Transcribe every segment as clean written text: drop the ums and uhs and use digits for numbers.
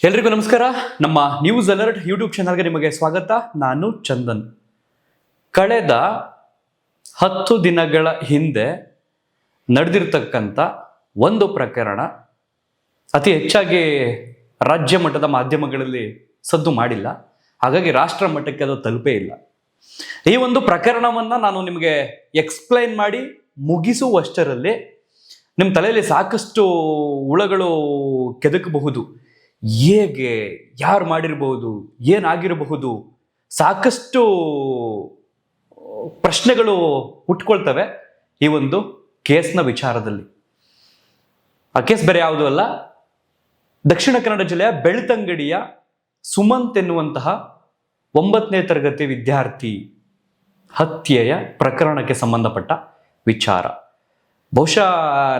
ಎಲ್ರಿಗೂ ನಮಸ್ಕಾರ. ನಮ್ಮ ನ್ಯೂಸ್ ಅಲರ್ಟ್ ಯೂಟ್ಯೂಬ್ ಚಾನಲ್ಗೆ ನಿಮಗೆ ಸ್ವಾಗತ. ನಾನು ಚಂದನ್. ಕಳೆದ 10 ದಿನಗಳ ಹಿಂದೆ ನಡೆದಿರ್ತಕ್ಕಂಥ ಒಂದು ಪ್ರಕರಣ ಅತಿ ಹೆಚ್ಚಾಗಿ ರಾಜ್ಯ ಮಟ್ಟದ ಮಾಧ್ಯಮಗಳಲ್ಲಿ ಸದ್ದು ಮಾಡಿಲ್ಲ, ಹಾಗಾಗಿ ರಾಷ್ಟ್ರ ಮಟ್ಟಕ್ಕೆ ಅದು ತಲುಪೇ ಇಲ್ಲ. ಈ ಒಂದು ಪ್ರಕರಣವನ್ನು ನಾನು ನಿಮಗೆ ಎಕ್ಸ್ಪ್ಲೈನ್ ಮಾಡಿ ಮುಗಿಸುವಷ್ಟರಲ್ಲಿ ನಿಮ್ಮ ತಲೆಯಲ್ಲಿ ಸಾಕಷ್ಟು ಹುಳಗಳು ಕೆದಕಬಹುದು. ಹೇಗೆ, ಯಾರು ಮಾಡಿರಬಹುದು, ಏನಾಗಿರಬಹುದು, ಸಾಕಷ್ಟು ಪ್ರಶ್ನೆಗಳು ಹುಟ್ಕೊಳ್ತವೆ ಈ ಒಂದು ಕೇಸ್ನ ವಿಚಾರದಲ್ಲಿ. ಆ ಕೇಸ್ ಬೇರೆ ಯಾವುದೂ ಅಲ್ಲ, ದಕ್ಷಿಣ ಕನ್ನಡ ಜಿಲ್ಲೆಯ ಬೆಳ್ತಂಗಡಿಯ ಸುಮಂತ್ ಎನ್ನುವಂತಹ 9ನೇ ತರಗತಿ ವಿದ್ಯಾರ್ಥಿ ಹತ್ಯೆಯ ಪ್ರಕರಣಕ್ಕೆ ಸಂಬಂಧಪಟ್ಟ ವಿಚಾರ. ಬಹುಶಃ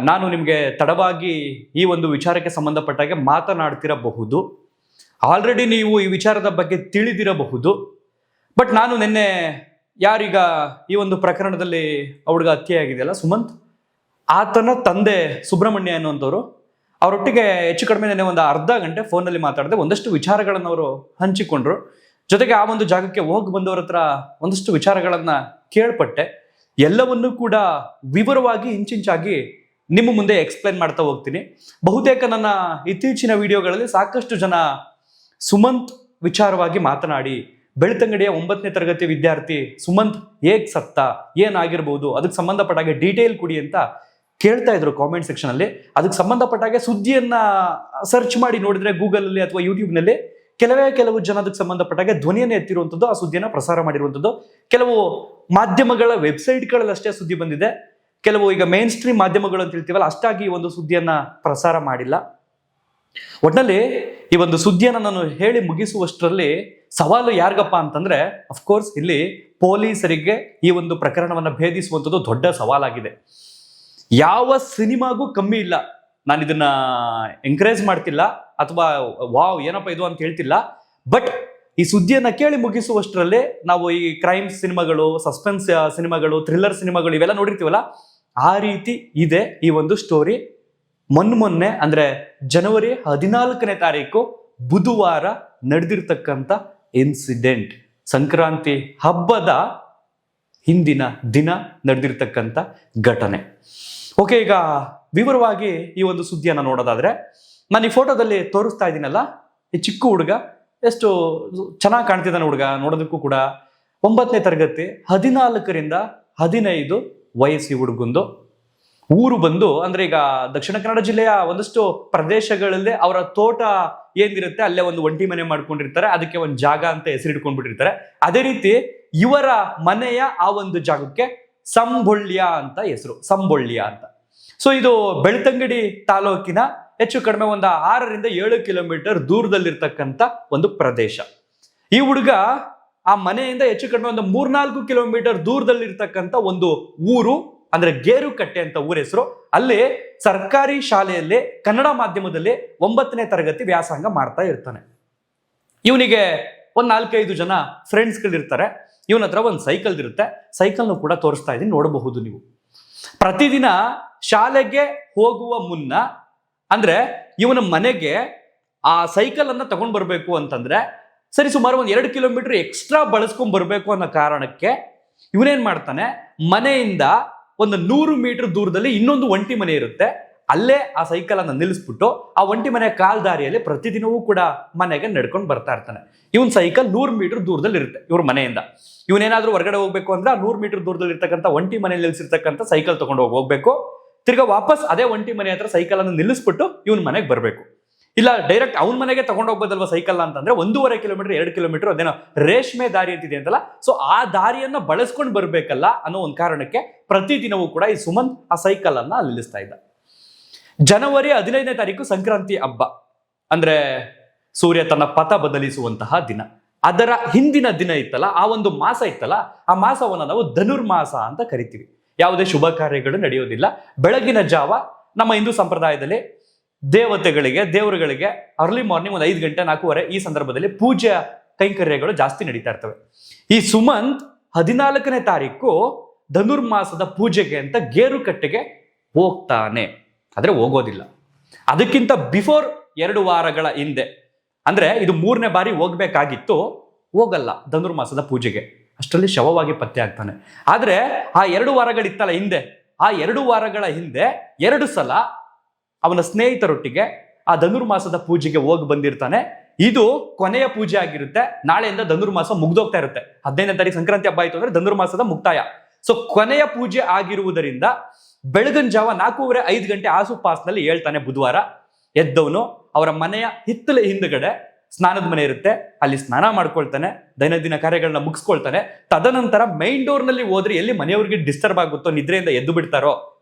ನಾನು ನಿಮಗೆ ತಡವಾಗಿ ಈ ಒಂದು ವಿಚಾರಕ್ಕೆ ಸಂಬಂಧಪಟ್ಟಾಗೆ ಮಾತನಾಡ್ತಿರಬಹುದು, ಆಲ್ರೆಡಿ ನೀವು ಈ ವಿಚಾರದ ಬಗ್ಗೆ ತಿಳಿದಿರಬಹುದು. ಬಟ್ ನಾನು ನಿನ್ನೆ ಯಾರೀಗ ಈ ಒಂದು ಪ್ರಕರಣದಲ್ಲಿ ಹುಡುಗ ಹತ್ಯೆ ಆಗಿದೆಯಲ್ಲ ಸುಮಂತ್, ಆತನ ತಂದೆ ಸುಬ್ರಹ್ಮಣ್ಯ ಅನ್ನುವಂಥವ್ರು, ಅವರೊಟ್ಟಿಗೆ ಹೆಚ್ಚು ಕಡಿಮೆ ನೆನ್ನೆ ಒಂದು ಅರ್ಧ ಗಂಟೆ ಫೋನಲ್ಲಿ ಮಾತಾಡಿದೆ. ಒಂದಷ್ಟು ವಿಚಾರಗಳನ್ನು ಅವರು ಹಂಚಿಕೊಂಡ್ರು. ಜೊತೆಗೆ ಆ ಒಂದು ಜಾಗಕ್ಕೆ ಹೋಗಿ ಬಂದವರ ಹತ್ರ ಒಂದಷ್ಟು ವಿಚಾರಗಳನ್ನ ಕೇಳ್ಪಟ್ಟೆ. ಎಲ್ಲವನ್ನೂ ಕೂಡ ವಿವರವಾಗಿ ಇಂಚಿಂಚಾಗಿ ನಿಮ್ಮ ಮುಂದೆ ಎಕ್ಸ್ಪ್ಲೈನ್ ಮಾಡ್ತಾ ಹೋಗ್ತೀನಿ. ಬಹುತೇಕ ನನ್ನ ಇತ್ತೀಚಿನ ವಿಡಿಯೋಗಳಲ್ಲಿ ಸಾಕಷ್ಟು ಜನ ಸುಮಂತ್ ವಿಚಾರವಾಗಿ ಮಾತನಾಡಿ, ಬೆಳ್ತಂಗಡಿಯ 9ನೇ ತರಗತಿ ವಿದ್ಯಾರ್ಥಿ ಸುಮಂತ್ ಹೇಗ್ ಸತ್ತ, ಏನಾಗಿರ್ಬೋದು, ಅದಕ್ಕೆ ಸಂಬಂಧಪಟ್ಟಾಗೆ ಡೀಟೇಲ್ ಕೊಡಿ ಅಂತ ಕೇಳ್ತಾ ಇದ್ರು ಕಾಮೆಂಟ್ ಸೆಕ್ಷನ್ ಅಲ್ಲಿ. ಅದಕ್ಕೆ ಸಂಬಂಧಪಟ್ಟಾಗೆ ಸುದ್ದಿಯನ್ನ ಸರ್ಚ್ ಮಾಡಿ ನೋಡಿದ್ರೆ ಗೂಗಲ್ ಅಲ್ಲಿ ಅಥವಾ ಯೂಟ್ಯೂಬ್ನಲ್ಲಿ ಕೆಲವು ಜನ ಅದಕ್ಕೆ ಸಂಬಂಧಪಟ್ಟಾಗೆ ಧ್ವನಿಯನ್ನು ಎತ್ತಿರುವಂಥದ್ದು, ಆ ಸುದ್ದಿಯನ್ನು ಪ್ರಸಾರ ಮಾಡಿರುವಂಥದ್ದು. ಕೆಲವು ಮಾಧ್ಯಮಗಳ ವೆಬ್ಸೈಟ್ಗಳಲ್ಲಿ ಅಷ್ಟೇ ಸುದ್ದಿ ಬಂದಿದೆ, ಕೆಲವು ಈಗ ಮೇನ್ ಸ್ಟ್ರೀಮ್ ಮಾಧ್ಯಮಗಳು ಅಂತ ಹೇಳ್ತೀವಲ್ಲ ಅಷ್ಟಾಗಿ ಒಂದು ಸುದ್ದಿಯನ್ನ ಪ್ರಸಾರ ಮಾಡಿಲ್ಲ. ಒಟ್ಟಿನಲ್ಲಿ ಈ ಒಂದು ಸುದ್ದಿಯನ್ನು ನಾನು ಹೇಳಿ ಮುಗಿಸುವಷ್ಟರಲ್ಲಿ ಸವಾಲು ಯಾರಿಗಪ್ಪ ಅಂತಂದ್ರೆ, ಅಫ್ಕೋರ್ಸ್ ಇಲ್ಲಿ ಪೊಲೀಸರಿಗೆ ಈ ಒಂದು ಪ್ರಕರಣವನ್ನ ಭೇದಿಸುವಂಥದ್ದು ದೊಡ್ಡ ಸವಾಲಾಗಿದೆ. ಯಾವ ಸಿನಿಮಾಗೂ ಕಮ್ಮಿ ಇಲ್ಲ. ನಾನು ಇದನ್ನ ಎಂಕರೇಜ್ ಮಾಡ್ತಿಲ್ಲ ಅಥವಾ ವಾವ್ ಏನಪ್ಪ ಇದು ಅಂತ ಹೇಳ್ತಿಲ್ಲ. ಬಟ್ ಈ ಸುದ್ದಿಯನ್ನ ಕೇಳಿ ಮುಗಿಸುವಷ್ಟರಲ್ಲಿ ನಾವು ಈ ಕ್ರೈಮ್ ಸಿನಿಮಾಗಳು, ಸಸ್ಪೆನ್ಸ್ ಸಿನಿಮಾಗಳು, ಥ್ರಿಲ್ಲರ್ ಸಿನಿಮಾಗಳು ಇವೆಲ್ಲ ನೋಡಿರ್ತೀವಲ್ಲ, ಆ ರೀತಿ ಇದೆ ಈ ಒಂದು ಸ್ಟೋರಿ. ಮೊನ್ನೆ ಅಂದ್ರೆ ಜನವರಿ 14ನೇ ತಾರೀಕು ಬುಧವಾರ ನಡೆದಿರ್ತಕ್ಕಂಥ ಇನ್ಸಿಡೆಂಟ್, ಸಂಕ್ರಾಂತಿ ಹಬ್ಬದ ಹಿಂದಿನ ದಿನ ನಡೆದಿರ್ತಕ್ಕಂಥ ಘಟನೆ. ಓಕೆ, ಈಗ ವಿವರವಾಗಿ ಈ ಒಂದು ಸುದ್ದಿಯನ್ನು ನೋಡೋದಾದ್ರೆ, ನಾನು ಈ ಫೋಟೋದಲ್ಲಿ ತೋರಿಸ್ತಾ ಇದ್ದೀನಲ್ಲ, ಈ ಚಿಕ್ಕ ಹುಡುಗ ಎಷ್ಟು ಚೆನ್ನಾಗಿ ಕಾಣ್ತಿದ್ದಾನೆ ಹುಡುಗ ನೋಡೋದಕ್ಕೂ ಕೂಡ. 9ನೇ ತರಗತಿ, 14ರಿಂದ 15 ವಯಸ್ಸಿ ಹುಡುಗಂದು. ಊರು ಬಂದು ಅಂದ್ರೆ ಈಗ ದಕ್ಷಿಣ ಕನ್ನಡ ಜಿಲ್ಲೆಯ ಒಂದಷ್ಟು ಪ್ರದೇಶಗಳಲ್ಲಿ ಅವರ ತೋಟ ಏನಿರುತ್ತೆ ಅಲ್ಲೇ ಒಂದು ಒಂಟಿ ಮನೆ ಮಾಡ್ಕೊಂಡಿರ್ತಾರೆ, ಅದಕ್ಕೆ ಒಂದು ಜಾಗ ಅಂತ ಹೆಸರಿಟ್ಕೊಂಡ್ಬಿಟ್ಟಿರ್ತಾರೆ. ಅದೇ ರೀತಿ ಇವರ ಮನೆಯ ಆ ಒಂದು ಜಾಗಕ್ಕೆ ಸಂಬೊಳ್ಯ ಅಂತ ಹೆಸರು, ಸಂಬೊಳ್ಯ ಅಂತ. ಸೊ ಇದು ಬೆಳ್ತಂಗಡಿ ತಾಲೂಕಿನ ಹೆಚ್ಚು ಕಡಿಮೆ ಒಂದು 6ರಿಂದ 7 ಕಿಲೋಮೀಟರ್ ದೂರದಲ್ಲಿರ್ತಕ್ಕಂಥ ಒಂದು ಪ್ರದೇಶ. ಈ ಹುಡುಗ ಆ ಮನೆಯಿಂದ ಹೆಚ್ಚು ಕಡಿಮೆ ಒಂದು 3-4 ಕಿಲೋಮೀಟರ್ ದೂರದಲ್ಲಿರ್ತಕ್ಕಂಥ ಒಂದು ಊರು ಅಂದ್ರೆ ಗೇರುಕಟ್ಟೆ ಅಂತ ಊರ ಹೆಸರು. ಅಲ್ಲಿ ಸರ್ಕಾರಿ ಶಾಲೆಯಲ್ಲಿ ಕನ್ನಡ ಮಾಧ್ಯಮದಲ್ಲಿ 9ನೇ ತರಗತಿ ವ್ಯಾಸಂಗ ಮಾಡ್ತಾ ಇರ್ತಾನೆ. ಇವನಿಗೆ ಒಂದು 4-5 ಜನ ಫ್ರೆಂಡ್ಸ್ಗಳಿರ್ತಾರೆ. ಇವನ ಹತ್ರ ಒಂದು ಸೈಕಲ್ ಇರುತ್ತೆ, ಸೈಕಲ್ನು ಕೂಡ ತೋರಿಸ್ತಾ ಇದ್ದೀನಿ, ನೋಡಬಹುದು ನೀವು. ಪ್ರತಿದಿನ ಶಾಲೆಗೆ ಹೋಗುವ ಮುನ್ನ ಅಂದ್ರೆ ಇವನ ಮನೆಗೆ ಆ ಸೈಕಲ್ ಅನ್ನ ತಗೊಂಡ್ ಬರ್ಬೇಕು ಅಂತಂದ್ರೆ ಸರಿ ಸುಮಾರು ಒಂದು 2 ಕಿಲೋಮೀಟರ್ ಎಕ್ಸ್ಟ್ರಾ ಬಳಸ್ಕೊಂಡ್ ಬರ್ಬೇಕು ಅನ್ನೋ ಕಾರಣಕ್ಕೆ ಇವನೇನ್ ಮಾಡ್ತಾನೆ, ಮನೆಯಿಂದ ಒಂದು 100 ಮೀಟರ್ ದೂರದಲ್ಲಿ ಇನ್ನೊಂದು ಒಂಟಿ ಮನೆ ಇರುತ್ತೆ, ಅಲ್ಲೇ ಆ ಸೈಕಲ್ ಅನ್ನ ನಿಲ್ಲಿಸ್ಬಿಟ್ಟು ಆ ಒಂಟಿ ಮನೆಯ ಕಾಲ್ದಾರಿಯಲ್ಲಿ ಪ್ರತಿದಿನವೂ ಕೂಡ ಮನೆಗೆ ನಡ್ಕೊಂಡು ಬರ್ತಾ ಇರ್ತಾನೆ. ಇವನ್ ಸೈಕಲ್ 100 ಮೀಟರ್ ದೂರದಲ್ಲಿ ಇರುತ್ತೆ ಇವ್ರ ಮನೆಯಿಂದ. ಇವನೇನಾದ್ರೂ ಹೊರಗಡೆ ಹೋಗ್ಬೇಕು ಅಂದ್ರೆ ಆ 100 ಮೀಟರ್ ದೂರದಲ್ಲಿ ಇರ್ತಕ್ಕಂಥ ಒಂಟಿ ಮನೆಯಲ್ಲಿ ನಿಲ್ಲಿಸಿರ್ತಕ್ಕಂಥ ಸೈಕಲ್ ತಗೊಂಡು ಹೋಗ್ಬೇಕು. ತಿರ್ಗಾ ವಾಪಸ್ ಅದೇ ಒಂಟಿ ಮನೆ ಹತ್ರ ಸೈಕಲ್ ಅನ್ನು ನಿಲ್ಲಿಸ್ಬಿಟ್ಟು ಇವನ್ ಮನೆಗೆ ಬರ್ಬೇಕು. ಇಲ್ಲ ಡೈರೆಕ್ಟ್ ಅವನ ಮನೆಗೆ ತಗೊಂಡು ಹೋಗ್ಬೋದಲ್ವಾ ಸೈಕಲ್ ಅಂತಂದ್ರೆ 1.5 ಕಿಲೋಮೀಟರ್ 2 ಕಿಲೋಮೀಟರ್ ಅದೇನೋ ರೇಷ್ಮೆ ದಾರಿ ಅಂತಿದೆ ಅಂತಲ್ಲ, ಸೊ ಆ ದಾರಿಯನ್ನ ಬಳಸ್ಕೊಂಡು ಬರ್ಬೇಕಲ್ಲ ಅನ್ನೋ ಒಂದು ಕಾರಣಕ್ಕೆ ಪ್ರತಿದಿನವೂ ಕೂಡ ಈ ಸುಮಂತ್ ಆ ಸೈಕಲ್ ಅನ್ನ ನಿಲ್ಲಿಸ್ತಾ ಇದ್ದ. ಜನವರಿ 15ನೇ ತಾರೀಕು ಸಂಕ್ರಾಂತಿ ಹಬ್ಬ ಅಂದ್ರೆ ಸೂರ್ಯ ತನ್ನ ಪಥ ಬದಲಿಸುವಂತಹ ದಿನ. ಅದರ ಹಿಂದಿನ ದಿನ ಇತ್ತಲ್ಲ, ಆ ಒಂದು ಮಾಸ ಇತ್ತಲ್ಲ, ಆ ಮಾಸವನ್ನ ನಾವು ಧನುರ್ಮಾಸ ಅಂತ ಕರಿತೀವಿ. ಯಾವುದೇ ಶುಭ ಕಾರ್ಯಗಳು ನಡೆಯೋದಿಲ್ಲ. ಬೆಳಗಿನ ಜಾವ ನಮ್ಮ ಹಿಂದೂ ಸಂಪ್ರದಾಯದಲ್ಲಿ ದೇವರುಗಳಿಗೆ ಅರ್ಲಿ ಮಾರ್ನಿಂಗ್ ಒಂದು 5 ಗಂಟೆ 4:15 ಈ ಸಂದರ್ಭದಲ್ಲಿ ಪೂಜೆ ಕೈಂಕರ್ಯಗಳು ಜಾಸ್ತಿ ನಡೀತಾ ಇರ್ತವೆ. ಈ ಸುಮಂತ್ 14ನೇ ತಾರೀಕು ಧನುರ್ಮಾಸದ ಪೂಜೆಗೆ ಅಂತ ಗೇರುಕಟ್ಟೆಗೆ ಹೋಗ್ತಾನೆ. ಆದ್ರೆ ಹೋಗೋದಿಲ್ಲ. ಅದಕ್ಕಿಂತ ಬಿಫೋರ್ 2 ವಾರಗಳ ಹಿಂದೆ ಅಂದ್ರೆ ಇದು 3ನೇ ಬಾರಿ ಹೋಗ್ಬೇಕಾಗಿತ್ತು, ಹೋಗಲ್ಲ ಧನುರ್ಮಾಸದ ಪೂಜೆಗೆ. ಅಷ್ಟರಲ್ಲಿ ಶವವಾಗಿ ಪತ್ತೆ ಆಗ್ತಾನೆ. ಆದ್ರೆ ಆ 2 ವಾರಗಳಿತ್ತಲ್ಲ ಹಿಂದೆ, ಆ 2 ವಾರಗಳ ಹಿಂದೆ 2 ಸಲ ಅವನ ಸ್ನೇಹಿತರೊಟ್ಟಿಗೆ ಆ ಧನುರ್ಮಾಸದ ಪೂಜೆಗೆ ಹೋಗಿ ಬಂದಿರ್ತಾನೆ. ಇದು ಕೊನೆಯ ಪೂಜೆ ಆಗಿರುತ್ತೆ. ನಾಳೆಯಿಂದ ಧನುರ್ಮಾಸ ಮುಗ್ದೋಗ್ತಾ ಇರುತ್ತೆ. 15ನೇ ತಾರೀಕು ಸಂಕ್ರಾಂತಿ ಹಬ್ಬ ಆಯ್ತು ಅಂದ್ರೆ ಧನುರ್ಮಾಸದ ಮುಕ್ತಾಯ. ಸೊ ಕೊನೆಯ ಪೂಜೆ ಆಗಿರುವುದರಿಂದ ಬೆಳಗಿನ ಜಾವ 4:30-5 ಗಂಟೆ ಆಸುಪಾಸಿನಲ್ಲಿ ಹೇಳ್ತಾನೆ ಬುಧವಾರ. ಎದ್ದವನು ಅವರ ಮನೆಯ ಹಿತ್ತಲ ಹಿಂದ್ಗಡೆ ಸ್ನಾನದ ಮನೆ ಇರುತ್ತೆ, ಅಲ್ಲಿ ಸ್ನಾನ ಮಾಡ್ಕೊಳ್ತಾನೆ, ದೈನಂದಿನ ಕಾರ್ಯಗಳನ್ನ ಮುಗಿಸ್ಕೊಳ್ತಾನೆ. ತದನಂತರ ಮೈನ್ ಡೋರ್ ನಲ್ಲಿ ಹೋದ್ರೆ ಎಲ್ಲಿ ಮನೆಯವ್ರಿಗೆ ಡಿಸ್ಟರ್ಬ್ ಆಗುತ್ತೋ, ನಿದ್ರೆಯಿಂದ ಎದ್ದು ಬಿಡ್ತಾರೋ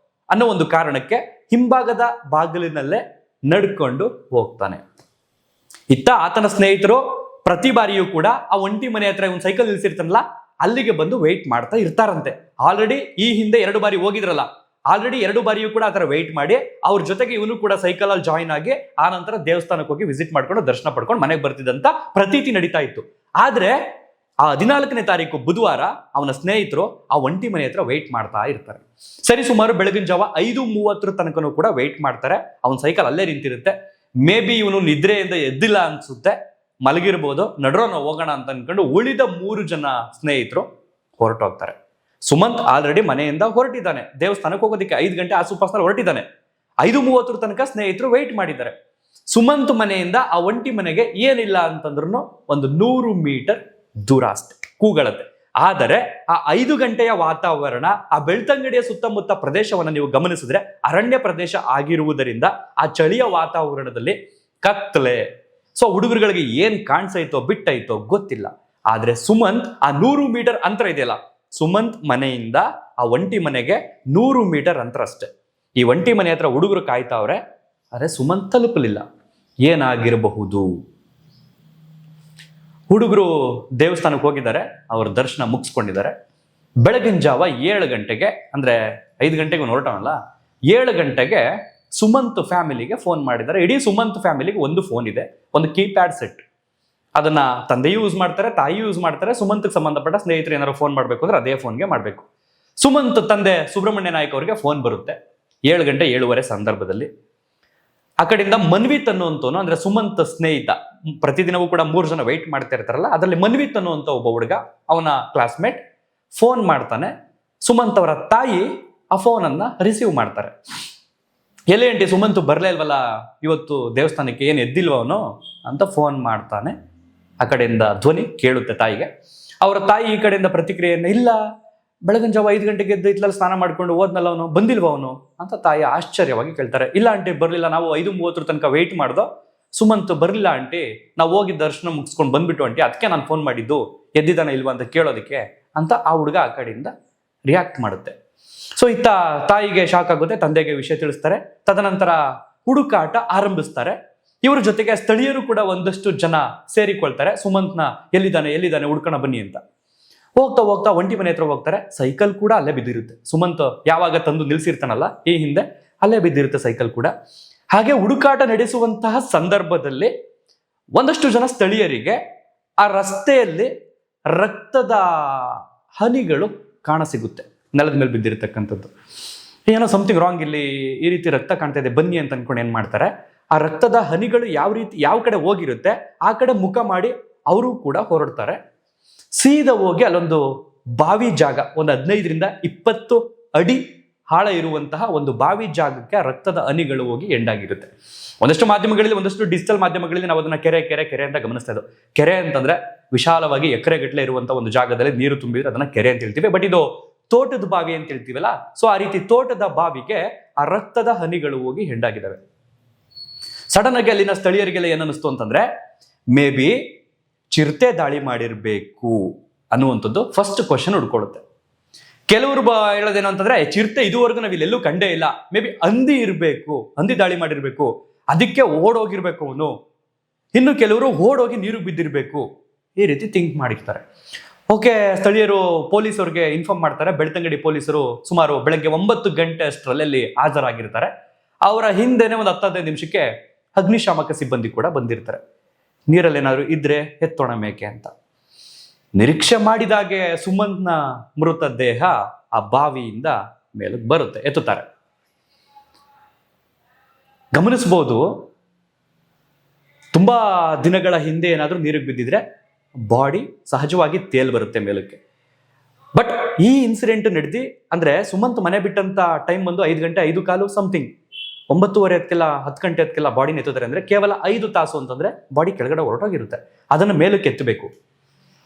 ಅನ್ನೋ ಒಂದು ಕಾರಣಕ್ಕೆ ಹಿಂಭಾಗದ ಬಾಗಿಲಿನಲ್ಲೇ ನಡ್ಕೊಂಡು ಹೋಗ್ತಾನೆ. ಇತ್ತ ಆತನ ಸ್ನೇಹಿತರು ಪ್ರತಿ ಬಾರಿಯೂ ಕೂಡ ಆ ಒಂಟಿ ಮನೆ ಹತ್ರ ಒಂದು ಸೈಕಲ್ ನಿಲ್ಸಿರ್ತಾನಲ್ಲ, ಅಲ್ಲಿಗೆ ಬಂದು ವೆಯ್ಟ್ ಮಾಡ್ತಾ ಇರ್ತಾರಂತೆ. ಆಲ್ರೆಡಿ ಈ ಹಿಂದೆ 2 ಬಾರಿ ಹೋಗಿದ್ರಲ್ಲ, ಆಲ್ರೆಡಿ 2 ಬಾರಿಯೂ ಕೂಡ ಆತರ ವೆಯ್ಟ್ ಮಾಡಿ ಅವ್ರ ಜೊತೆಗೆ ಇವನು ಕೂಡ ಸೈಕಲ್ ಅಲ್ಲಿ ಜಾಯಿನ್ ಆಗಿ ಆ ನಂತರ ದೇವಸ್ಥಾನಕ್ಕೆ ಹೋಗಿ ವಿಸಿಟ್ ಮಾಡ್ಕೊಂಡು ದರ್ಶನ ಪಡ್ಕೊಂಡು ಮನೆಗೆ ಬರ್ತಿದ್ದಂತ ಪ್ರತೀತಿ ನಡೀತಾ ಇತ್ತು. ಆದ್ರೆ ಆ 14ನೇ ತಾರೀಕು ಬುಧವಾರ ಅವನ ಸ್ನೇಹಿತರು ಆ ಒಂಟಿ ಮನೆ ಹತ್ರ ವೆಯ್ಟ್ ಮಾಡ್ತಾ ಇರ್ತಾರೆ. ಸರಿ ಸುಮಾರು ಬೆಳಗಿನ ಜಾವ 5:30 ತನಕನೂ ಕೂಡ ವೆಯ್ಟ್ ಮಾಡ್ತಾರೆ. ಅವನ ಸೈಕಲ್ ಅಲ್ಲೇ ನಿಂತಿರುತ್ತೆ. ಮೇ ಬಿ ಇವನು ನಿದ್ರೆಯಿಂದ ಎದ್ದಿಲ್ಲ ಅನ್ಸುತ್ತೆ, ಮಲಗಿರ್ಬೋದು, ನಡ್ರೋನ ಹೋಗೋಣ ಅಂತ ಅನ್ಕೊಂಡು ಉಳಿದ 3 ಜನ ಸ್ನೇಹಿತರು ಹೊರಟೋಗ್ತಾರೆ. ಸುಮಂತ್ ಆಲ್ರೆಡಿ ಮನೆಯಿಂದ ಹೊರಟಿದ್ದಾನೆ, ದೇವಸ್ಥಾನಕ್ಕೆ ಹೋಗೋದಕ್ಕೆ 5 ಗಂಟೆ ಆಸುಪಾಸಲ್ಲಿ ಹೊರಟಿದ್ದಾನೆ. 5:30 ತನಕ ಸ್ನೇಹಿತರು ವೆಯ್ಟ್ ಮಾಡಿದ್ದಾರೆ. ಸುಮಂತ್ ಮನೆಯಿಂದ ಆ ಒಂಟಿ ಮನೆಗೆ ಏನಿಲ್ಲ ಅಂತಂದ್ರೂ ಒಂದು 100 ಮೀಟರ್ ದೂರ ಅಷ್ಟೇ, ಕೂಗಳತ್ತೆ. ಆದರೆ ಆ 5 ಗಂಟೆಯ ವಾತಾವರಣ, ಆ ಬೆಳ್ತಂಗಡಿಯ ಸುತ್ತಮುತ್ತ ಪ್ರದೇಶವನ್ನು ನೀವು ಗಮನಿಸಿದ್ರೆ ಅರಣ್ಯ ಪ್ರದೇಶ ಆಗಿರುವುದರಿಂದ ಆ ಚಳಿಯ ವಾತಾವರಣದಲ್ಲಿ ಕತ್ತಲೆ. ಸೊ ಹುಡುಗರುಗಳಿಗೆ ಏನ್ ಕಾಣಿಸೈತೋ ಬಿಟ್ಟೈತೋ ಗೊತ್ತಿಲ್ಲ. ಆದ್ರೆ ಸುಮಂತ್ ಆ 100 ಮೀಟರ್ ಅಂತರ ಇದೆಯಲ್ಲ, ಸುಮಂತ್ ಮನೆಯಿಂದ ಆ ಒಂಟಿ ಮನೆಗೆ 100 ಮೀಟರ್ ಅಂತರ ಅಷ್ಟೇ. ಈ ಒಂಟಿ ಮನೆ ಹತ್ರ ಹುಡುಗರು ಕಾಯ್ತಾವ್ರೆ, ಆದ್ರೆ ಸುಮಂತ್ ತಲುಪಲಿಲ್ಲ. ಏನಾಗಿರಬಹುದು? ಹುಡುಗರು ದೇವಸ್ಥಾನಕ್ಕೆ ಹೋಗಿದ್ದಾರೆ, ಅವ್ರ ದರ್ಶನ ಮುಗಿಸ್ಕೊಂಡಿದ್ದಾರೆ. ಬೆಳಗಿನ ಜಾವ 7 ಗಂಟೆಗೆ, ಅಂದ್ರೆ 5 ಗಂಟೆಗೆ ಹೊರಟವನಲ್ಲ, 7 ಗಂಟೆಗೆ ಸುಮಂತ್ ಫ್ಯಾಮಿಲಿಗೆ ಫೋನ್ ಮಾಡಿದ್ದಾರೆ. ಇಡೀ ಸುಮಂತ್ ಫ್ಯಾಮಿಲಿಗೆ ಒಂದು ಫೋನ್ ಇದೆ, ಒಂದು ಕೀಪ್ಯಾಡ್ ಸೆಟ್. ಅದನ್ನ ತಂದೆಯೂ ಯೂಸ್ ಮಾಡ್ತಾರೆ, ತಾಯಿ ಯೂಸ್ ಮಾಡ್ತಾರೆ. ಸುಮಂತ್ಗೆ ಸಂಬಂಧಪಟ್ಟ ಸ್ನೇಹಿತರು ಏನಾದ್ರು ಫೋನ್ ಮಾಡಬೇಕು ಅಂದ್ರೆ ಅದೇ ಫೋನ್ಗೆ ಮಾಡಬೇಕು. ಸುಮಂತ್ ತಂದೆ ಸುಬ್ರಹ್ಮಣ್ಯ ನಾಯ್ಕ ಅವರಿಗೆ ಫೋನ್ ಬರುತ್ತೆ 7 ಗಂಟೆ 7:30 ಸಂದರ್ಭದಲ್ಲಿ. ಆ ಕಡೆಯಿಂದ ಮನ್ವಿತ್ ಅನ್ನುವಂಥವನು, ಅಂದ್ರೆ ಸುಮಂತ್ ಸ್ನೇಹಿತ, ಪ್ರತಿದಿನವೂ ಕೂಡ 3 ಜನ ವೆಯ್ಟ್ ಮಾಡ್ತಾ ಇರ್ತಾರಲ್ಲ, ಅದರಲ್ಲಿ ಮನ್ವಿತ್ ಅನ್ನುವಂಥ ಒಬ್ಬ ಹುಡುಗ, ಅವನ ಕ್ಲಾಸ್ಮೇಟ್ ಫೋನ್ ಮಾಡ್ತಾನೆ. ಸುಮಂತ್ ಅವರ ತಾಯಿ ಆ ಫೋನ್ ಅನ್ನ ರಿಸೀವ್ ಮಾಡ್ತಾರೆ. ಎಲ್ಲಿ ಆಂಟಿ ಸುಮಂತ್ ಬರಲೇ ಇಲ್ವಲ್ಲ ಇವತ್ತು ದೇವಸ್ಥಾನಕ್ಕೆ, ಏನು ಎದ್ದಿಲ್ವ ಅವನು ಅಂತ ಫೋನ್ ಮಾಡ್ತಾನೆ. ಆ ಕಡೆಯಿಂದ ಧ್ವನಿ ಕೇಳುತ್ತೆ ತಾಯಿಗೆ. ಅವರ ತಾಯಿ ಈ ಕಡೆಯಿಂದ ಪ್ರತಿಕ್ರಿಯೆಯನ್ನು, ಇಲ್ಲ ಬೆಳಗಿನ ಜಾವ 5 ಗಂಟೆಗೆ ಎದ್ದು ಇತ್ಲಲ್ಲಿ ಸ್ನಾನ ಮಾಡ್ಕೊಂಡು ಹೋದ್ನಲ್ಲ ಅವನು, ಬಂದಿಲ್ವ ಅವನು ಅಂತ ತಾಯಿ ಆಶ್ಚರ್ಯವಾಗಿ ಕೇಳ್ತಾರೆ. ಇಲ್ಲ ಆಂಟಿ ಬರಲಿಲ್ಲ, ನಾವು 5:30 ತನಕ ವೆಯ್ಟ್ ಮಾಡ್ದೋ, ಸುಮಂತ್ ಬರಲಿಲ್ಲ ಆಂಟಿ, ನಾವು ಹೋಗಿ ದರ್ಶನ ಮುಗಿಸ್ಕೊಂಡು ಬಂದ್ಬಿಟ್ಟು ಆಂಟಿ, ಅದಕ್ಕೆ ನಾನು ಫೋನ್ ಮಾಡಿದ್ದು, ಎದ್ದಿದ್ದಾನೆ ಇಲ್ವಾ ಅಂತ ಕೇಳೋದಕ್ಕೆ ಅಂತ ಆ ಹುಡುಗ ಆ ಕಡೆಯಿಂದ ರಿಯಾಕ್ಟ್ ಮಾಡುತ್ತೆ. ಸೊ ಇತ್ತ ತಾಯಿಗೆ ಶಾಕ್ ಆಗುತ್ತೆ, ತಂದೆಗೆ ವಿಷಯ ತಿಳಿಸ್ತಾರೆ. ತದನಂತರ ಹುಡುಕಾಟ ಆರಂಭಿಸ್ತಾರೆ. ಇವ್ರ ಜೊತೆಗೆ ಸ್ಥಳೀಯರು ಕೂಡ ಒಂದಷ್ಟು ಜನ ಸೇರಿಕೊಳ್ತಾರೆ. ಸುಮಂತ್ನ ಎಲ್ಲಿದ್ದಾನೆ ಹುಡ್ಕೋಣ ಬನ್ನಿ ಅಂತ. ಹೋಗ್ತಾ ಹೋಗ್ತಾ ಒಂಟಿ ಮನೆ ಹತ್ರ ಹೋಗ್ತಾರೆ. ಸೈಕಲ್ ಕೂಡ ಅಲ್ಲೇ ಬಿದ್ದಿರುತ್ತೆ. ಸುಮಂತ್ ಯಾವಾಗ ತಂದು ನಿಲ್ಸಿರ್ತಾನಲ್ಲ ಈ ಹಿಂದೆ, ಅಲ್ಲೇ ಬಿದ್ದಿರುತ್ತೆ ಸೈಕಲ್ ಕೂಡ. ಹಾಗೆ ಹುಡುಕಾಟ ನಡೆಸುವಂತಹ ಸಂದರ್ಭದಲ್ಲಿ ಒಂದಷ್ಟು ಜನ ಸ್ಥಳೀಯರಿಗೆ ಆ ರಸ್ತೆಯಲ್ಲಿ ರಕ್ತದ ಹನಿಗಳು ಕಾಣಸಿಗುತ್ತೆ, ನೆಲದ ಮೇಲೆ ಬಿದ್ದಿರತಕ್ಕಂಥದ್ದು. ಏನೋ ಸಮಥಿಂಗ್ ರಾಂಗ್, ಇಲ್ಲಿ ಈ ರೀತಿ ರಕ್ತ ಕಾಣ್ತಾ ಇದೆ ಬನ್ನಿ ಅಂತ ಅನ್ಕೊಂಡು ಏನ್ ಮಾಡ್ತಾರೆ, ಆ ರಕ್ತದ ಹನಿಗಳು ಯಾವ ಕಡೆ ಹೋಗಿರುತ್ತೆ ಆ ಕಡೆ ಮುಖ ಮಾಡಿ ಅವರು ಕೂಡ ಹೊರಡ್ತಾರೆ. ಸೀದಾ ಹೋಗಿ ಅಲ್ಲೊಂದು ಬಾವಿ ಜಾಗ, ಒಂದು 15-20 ಅಡಿ ಆಳ ಇರುವಂತಹ ಒಂದು ಬಾವಿ ಜಾಗಕ್ಕೆ ರಕ್ತದ ಹನಿಗಳು ಹೋಗಿ ಎಂಡಾಗಿರುತ್ತೆ. ಒಂದಷ್ಟು ಮಾಧ್ಯಮಗಳಲ್ಲಿ, ಒಂದಷ್ಟು ಡಿಜಿಟಲ್ ಮಾಧ್ಯಮಗಳಲ್ಲಿ ನಾವು ಅದನ್ನ ಕೆರೆ ಕೆರೆ ಕೆರೆ ಅಂತ ಗಮನಿಸ್ತಾ ಇದ್ದೋ. ಕೆರೆ ಅಂತಂದ್ರೆ ವಿಶಾಲವಾಗಿ ಎಕರೆಗಟ್ಟಲೆ ಇರುವಂತಹ ಒಂದು ಜಾಗದಲ್ಲಿ ನೀರು ತುಂಬಿದ್ರೆ ಅದನ್ನ ಕೆರೆ ಅಂತ ಹೇಳ್ತೀವಿ. ಬಟ್ ಇದು ತೋಟದ ಬಾವಿ ಅಂತ ಹೇಳ್ತೀವಲ್ಲ, ಸೊ ಆ ರೀತಿ ತೋಟದ ಬಾವಿಗೆ ಆ ರಕ್ತದ ಹನಿಗಳು ಹೋಗಿ ಹೆಂಡಾಗಿದ್ದಾವೆ. ಸಡನ್ ಆಗಿ ಅಲ್ಲಿನ ಸ್ಥಳೀಯರಿಗೆಲ್ಲ ಏನನ್ನಿಸ್ತು ಅಂತಂದ್ರೆ, ಮೇ ಬಿ ಚಿರತೆ ದಾಳಿ ಮಾಡಿರ್ಬೇಕು ಅನ್ನುವಂಥದ್ದು ಫಸ್ಟ್ ಕ್ವಶನ್ ಹುಡ್ಕೊಳ್ಳುತ್ತೆ. ಕೆಲವರು ಹೇಳೋದೇನು ಅಂತಂದ್ರೆ, ಚಿರತೆ ಇದುವರೆಗೂ ನಾವು ಇಲ್ಲೆಲ್ಲೂ ಕಂಡೇ ಇಲ್ಲ, ಮೇ ಬಿ ಹಂದಿ ಇರಬೇಕು, ಹಂದಿ ದಾಳಿ ಮಾಡಿರ್ಬೇಕು, ಅದಕ್ಕೆ ಓಡೋಗಿರ್ಬೇಕು ಅವನು. ಇನ್ನು ಕೆಲವರು ಓಡೋಗಿ ನೀರು ಬಿದ್ದಿರ್ಬೇಕು, ಈ ರೀತಿ ಥಿಂಕ್ ಮಾಡಿರ್ತಾರೆ. ಓಕೆ, ಸ್ಥಳೀಯರು ಪೊಲೀಸರಿಗೆ ಇನ್ಫಾರ್ಮ್ ಮಾಡ್ತಾರೆ. ಬೆಳ್ತಂಗಡಿ ಪೊಲೀಸರು ಸುಮಾರು ಬೆಳಗ್ಗೆ 9 ಗಂಟೆ ಅಷ್ಟರಲ್ಲಿ ಹಾಜರಾಗಿರ್ತಾರೆ. ಅವರ ಹಿಂದೆನೆ ಒಂದು 10-15 ನಿಮಿಷಕ್ಕೆ ಅಗ್ನಿಶಾಮಕ ಸಿಬ್ಬಂದಿ ಕೂಡ ಬಂದಿರ್ತಾರೆ. ನೀರಲ್ಲಿ ಏನಾದ್ರು ಇದ್ರೆ ಎತ್ತೋಣ ಮೇಕೆ ಅಂತ. ನಿರೀಕ್ಷೆ ಮಾಡಿದಾಗೆ ಸುಮಂತ್ನ ಮೃತದೇಹ ಆ ಬಾವಿಯಿಂದ ಮೇಲಕ್ಕೆ ಬರುತ್ತೆ, ಎತ್ತುತ್ತಾರೆ. ಗಮನಿಸಬಹುದು, ತುಂಬಾ ದಿನಗಳ ಹಿಂದೆ ಏನಾದರೂ ನೀರಿಗೆ ಬಿದ್ದಿದ್ರೆ ಬಾಡಿ ಸಹಜವಾಗಿ ತೇಲ್ ಬರುತ್ತೆ ಮೇಲಕ್ಕೆ. ಬಟ್ ಈ ಇನ್ಸಿಡೆಂಟ್ ನಡೆದಿ ಅಂದ್ರೆ ಸುಮಂತ್ ಮನೆ ಬಿಟ್ಟಂತ ಟೈಮ್ ಬಂದು 5 ಗಂಟೆ 5:15 ಸಮಥಿಂಗ್, 9:30 ಹೊತ್ತಿಗೆಲ್ಲ 10 ಗಂಟೆ ಹೊತ್ತಿಗೆಲ್ಲ ಬಾಡಿನ ಎತ್ತುತ್ತಾರೆ ಅಂದ್ರೆ ಕೇವಲ 5 ತಾಸು ಅಂತಂದ್ರೆ ಬಾಡಿ ಕೆಳಗಡೆ ಹೊರಟೋಗಿರುತ್ತೆ. ಅದನ್ನು ಮೇಲಕ್ಕೆ ಎತ್ತಬೇಕು.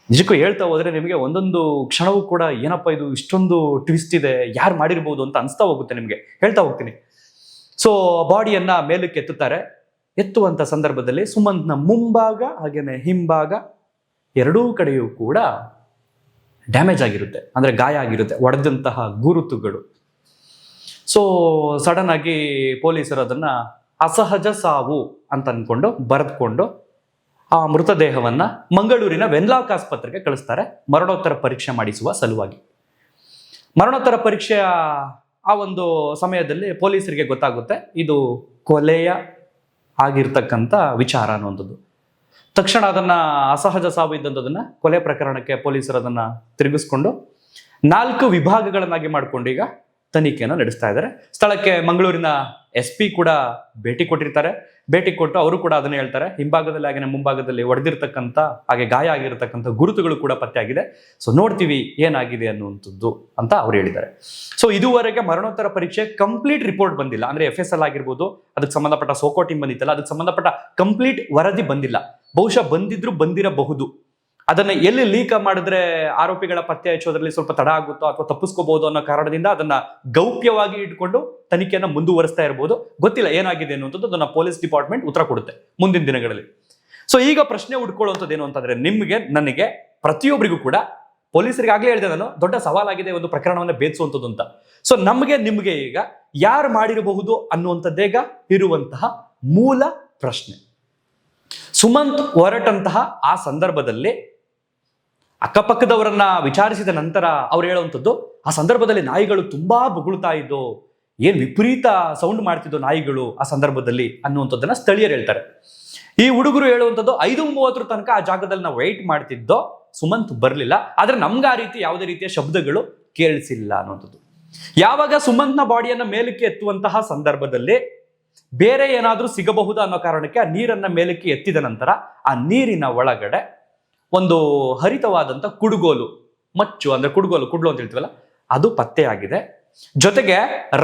ನಿಜಕ್ಕೂ ಹೇಳ್ತಾ ಹೋದ್ರೆ ನಿಮಗೆ ಒಂದೊಂದು ಕ್ಷಣವೂ ಕೂಡ ಏನಪ್ಪ ಇದು ಇಷ್ಟೊಂದು ಟ್ವಿಸ್ಟ್ ಇದೆ, ಯಾರು ಮಾಡಿರ್ಬೋದು ಅಂತ ಅನಿಸ್ತಾ ಹೋಗುತ್ತೆ ನಿಮಗೆ. ಹೇಳ್ತಾ ಹೋಗ್ತೀನಿ. ಸೊ ಬಾಡಿಯನ್ನ ಮೇಲಕ್ಕೆ ಎತ್ತುತ್ತಾರೆ. ಎತ್ತುವಂತ ಸಂದರ್ಭದಲ್ಲಿ ಸುಮಂತ್ನ ಮುಂಭಾಗ ಹಾಗೇನೆ ಹಿಂಭಾಗ ಎರಡೂ ಕಡೆಯೂ ಕೂಡ ಡ್ಯಾಮೇಜ್ ಆಗಿರುತ್ತೆ, ಅಂದ್ರೆ ಗಾಯ ಆಗಿರುತ್ತೆ, ಒಡೆದಂತಹ ಗುರುತುಗಳು. ಸೊ ಸಡನ್ ಆಗಿ ಪೊಲೀಸರು ಅದನ್ನ ಅಸಹಜ ಸಾವು ಅಂತ ಅನ್ಕೊಂಡು ಬರೆದುಕೊಂಡು ಆ ಮೃತದೇಹವನ್ನ ಮಂಗಳೂರಿನ ವೆನ್ಲಾಕ್ ಆಸ್ಪತ್ರೆಗೆ ಕಳಿಸ್ತಾರೆ ಮರಣೋತ್ತರ ಪರೀಕ್ಷೆ ಮಾಡಿಸುವ ಸಲುವಾಗಿ. ಮರಣೋತ್ತರ ಪರೀಕ್ಷೆಯ ಆ ಒಂದು ಸಮಯದಲ್ಲಿ ಪೊಲೀಸರಿಗೆ ಗೊತ್ತಾಗುತ್ತೆ ಇದು ಕೊಲೆಯ ಆಗಿರ್ತಕ್ಕಂಥ ವಿಚಾರ ಅನ್ನುವಂಥದ್ದು. ತಕ್ಷಣ ಅದನ್ನ ಅಸಹಜ ಸಾವು ಇದ್ದಂಥದನ್ನ ಕೊಲೆ ಪ್ರಕರಣಕ್ಕೆ ಪೊಲೀಸರು ಅದನ್ನ ತಿರುಗಿಸ್ಕೊಂಡು 4 ವಿಭಾಗಗಳನ್ನಾಗಿ ಮಾಡ್ಕೊಂಡು ಈಗ ತನಿಖೆಯನ್ನು ನಡೆಸ್ತಾ ಇದ್ದಾರೆ. ಸ್ಥಳಕ್ಕೆ ಮಂಗಳೂರಿನ SP ಕೂಡ ಭೇಟಿ ಕೊಟ್ಟಿರ್ತಾರೆ. ಭೇಟಿ ಕೊಟ್ಟು ಅವರು ಕೂಡ ಅದನ್ನ ಹೇಳ್ತಾರೆ, ಹಿಂಭಾಗದಲ್ಲಿ ಹಾಗೆ ಮುಂಭಾಗದಲ್ಲಿ ಹೊಡೆದಿರ್ತಕ್ಕಂಥ ಹಾಗೆ ಗಾಯ ಆಗಿರ್ತಕ್ಕಂಥ ಗುರುತುಗಳು ಕೂಡ ಪತ್ತೆ ಆಗಿದೆ. ಸೊ ನೋಡ್ತೀವಿ ಏನಾಗಿದೆ ಅನ್ನುವಂಥದ್ದು ಅಂತ ಅವ್ರು ಹೇಳಿದ್ದಾರೆ. ಸೊ ಇದುವರೆಗೆ ಮರಣೋತ್ತರ ಪರೀಕ್ಷೆ ಕಂಪ್ಲೀಟ್ ರಿಪೋರ್ಟ್ ಬಂದಿಲ್ಲ. ಅಂದ್ರೆ FSL ಆಗಿರ್ಬೋದು, ಅದಕ್ಕೆ ಸಂಬಂಧಪಟ್ಟ ಸೋಕೋ ಟೀಮ್ ಬಂದಿತ್ತಲ್ಲ, ಅದಕ್ಕೆ ಸಂಬಂಧಪಟ್ಟ ಕಂಪ್ಲೀಟ್ ವರದಿ ಬಂದಿಲ್ಲ. ಬಹುಶಃ ಬಂದಿದ್ರು ಬಂದಿರಬಹುದು. ಅದನ್ನ ಎಲ್ಲಿ ಲೀಕ್ ಮಾಡಿದ್ರೆ ಆರೋಪಿಗಳ ಪತ್ತೆ ಹಚ್ಚೋದ್ರಲ್ಲಿ ಸ್ವಲ್ಪ ತಡ ಆಗುತ್ತೋ ಅಥವಾ ತಪ್ಪಿಸ್ಕೋಬಹುದು ಅನ್ನೋ ಕಾರಣದಿಂದ ಅದನ್ನ ಗೌಪ್ಯವಾಗಿ ಇಟ್ಕೊಂಡು ತನಿಖೆಯನ್ನ ಮುಂದುವರಿಸ್ತಾ ಇರಬಹುದು. ಗೊತ್ತಿಲ್ಲ ಏನಾಗಿದೆ ಅನ್ನುವಂಥದ್ದು. ಅದನ್ನ ಪೊಲೀಸ್ ಡಿಪಾರ್ಟ್ಮೆಂಟ್ ಉತ್ತರ ಕೊಡುತ್ತೆ ಮುಂದಿನ ದಿನಗಳಲ್ಲಿ. ಸೊ ಈಗ ಪ್ರಶ್ನೆ ಉಟ್ಕೊಳ್ಳುವಂಥದ್ದು ಏನು ಅಂತಂದ್ರೆ, ನಿಮ್ಗೆ ನನಗೆ ಪ್ರತಿಯೊಬ್ಬರಿಗೂ ಕೂಡ ಪೊಲೀಸರಿಗೆ ಆಗ್ಲೇ ಹೇಳಿದೆ ನಾನು, ದೊಡ್ಡ ಸವಾಲಾಗಿದೆ ಒಂದು ಪ್ರಕರಣವನ್ನ ಭೇದಿಸುವಂಥದ್ದು ಅಂತ. ಸೊ ನಮ್ಗೆ ನಿಮ್ಗೆ ಈಗ ಯಾರು ಮಾಡಿರಬಹುದು ಅನ್ನುವಂಥದ್ದೇಗ ಇರುವಂತಹ ಮೂಲ ಪ್ರಶ್ನೆ. ಸುಮಂತ್ ಹೊರಟಂತಹ ಆ ಸಂದರ್ಭದಲ್ಲಿ ಅಕ್ಕಪಕ್ಕದವರನ್ನ ವಿಚಾರಿಸಿದ ನಂತರ ಅವ್ರು ಹೇಳುವಂಥದ್ದು, ಆ ಸಂದರ್ಭದಲ್ಲಿ ನಾಯಿಗಳು ತುಂಬಾ ಬೊಗಳ್ತಾ ಇದ್ದು, ಏನ್ ವಿಪರೀತ ಸೌಂಡ್ ಮಾಡ್ತಿದ್ದೋ ನಾಯಿಗಳು ಆ ಸಂದರ್ಭದಲ್ಲಿ ಅನ್ನುವಂಥದ್ದನ್ನ ಸ್ಥಳೀಯರು ಹೇಳ್ತಾರೆ. ಈ ಹುಡುಗರು ಹೇಳುವಂಥದ್ದು 5:30 ತನಕ ಆ ಜಾಗದಲ್ಲಿ ನಾವು ವೆಯ್ಟ್ ಮಾಡ್ತಿದ್ದೋ, ಸುಮಂತ್ ಬರ್ಲಿಲ್ಲ, ಆದ್ರೆ ನಮ್ಗೆ ಆ ರೀತಿ ಯಾವುದೇ ರೀತಿಯ ಶಬ್ದಗಳು ಕೇಳಿಸಿಲ್ಲ ಅನ್ನುವಂಥದ್ದು. ಯಾವಾಗ ಸುಮಂತ್ನ ಬಾಡಿಯನ್ನ ಮೇಲಕ್ಕೆ ಎತ್ತುವಂತಹ ಸಂದರ್ಭದಲ್ಲಿ ಬೇರೆ ಏನಾದ್ರೂ ಸಿಗಬಹುದು ಅನ್ನೋ ಕಾರಣಕ್ಕೆ ಆ ನೀರನ್ನ ಮೇಲಕ್ಕೆ ಎತ್ತಿದ ನಂತರ ಆ ನೀರಿನ ಒಳಗಡೆ ಒಂದು ಹರಿತವಾದಂತ ಕುಡುಗೋಲು, ಮಚ್ಚು ಅಂದ್ರೆ ಕುಡ್ಲು ಅಂತ ಹೇಳ್ತೀವಲ್ಲ, ಅದು ಪತ್ತೆಯಾಗಿದೆ. ಜೊತೆಗೆ